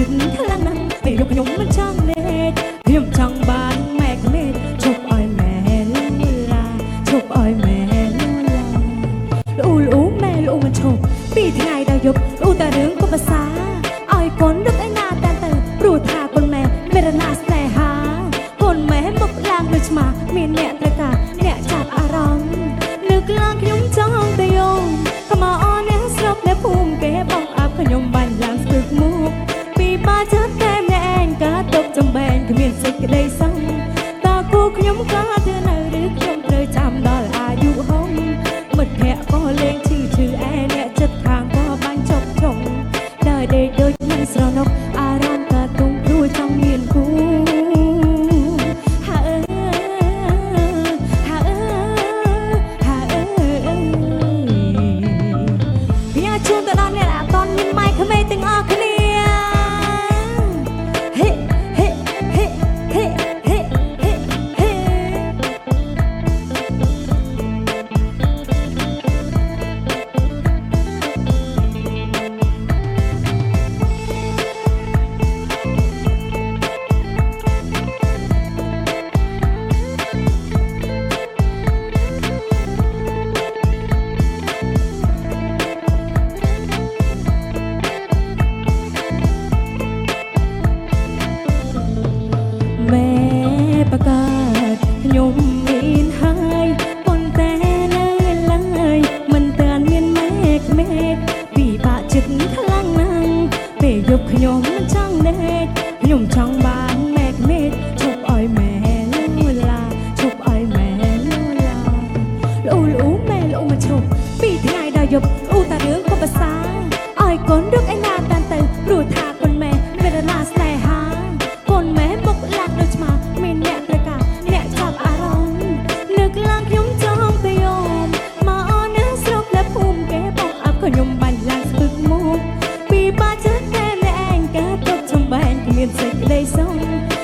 ចិត្តខ្លាំងណាស់ពេលយកខ្ញុំមិនចង់លេចខ្ញុំចង់បានម៉ែក្មេកជប់ឲ្យម៉ែលូឡាជប់ឲ្យម៉ែលូឡាលូលូម៉ែលូមិនឈប់ពីថ្ងៃដល់យប់លូតែរឿងក៏ភាសាឲ្យកូនរឹកឯណាតែទៅព្រោះថាកូនម៉ែមានរណាស្នេហាកូនម៉ែមកឡើងដូចឆ្មាមានអ្នកត្រូវការអ្នកចាប់អារម្មណ៍លើកឡើងខ្ញុំចង់ទៅយំcome on អ្នកស្រុកអ្នកភូមិគេបងអាប់ខ្ញុំបាញ់ឡើងស្ទឹកមុខពីបាចិត្តតែម្នាក់ឯងក៏ទុកចំបែងគ្មានសេចក្តីសង្ឃតើគូខ្ញុំក៏ទៅនៅឬខ្ញុំត្រូវចាំដល់អាយុហុំមិត្តភក្តិក៏លេងឈឺឯអ្នកចិត្តខាងក៏បាញ់ចុកចុងដើរដេកដូចមិនស្រណុកអារម្មណ៍ក៏ទុំព្រួយចង់មានគូជួនទៅដល់អ្នកអត់តន់មានម៉ៃក្មេងទាំងអស់គ្នាហេហេហេហេហេហេហេម៉ែប្រកាសខ្ញុំមានហើយប៉ុន្តែនៅឡើយមិនទាន់មានម៉ែក្មេកពីបាក់ចិត្តខ្លាំងណាស់ពេលយប់ខ្ញុំមិនចង់ដេកខ្ញុំចង់បានម៉ែក្មេកជប់ឲ្យម៉ែលូឡាជប់ឲ្យម៉ែលូឡាលូលូម៉ែលូមកជប់ពីថ្ងៃដល់យប់លូតែរឿងក៏ភាសាឲ្យកូនរឹកឯណាតាន់ទៅព្រោះថាកូនម៉ែមានរណាស្នេហាកូនម៉ែមកឡើងដូចឆ្មាមានអ្នកត្រូវការអ្នកចាប់អារម្មណ៍លើកឡើងខ្ញុំចង់ទៅយំមកអូនអ្នកស្រុកអ្នកភូមិគេបងអាប់ខ្ញុំបាញ់ឡើងស្ទឹកមុខពីបាចិត្តតែម្នាក់ឯងក៏ទុកចំបែងគ្មានសេចក្តីសង្ឃ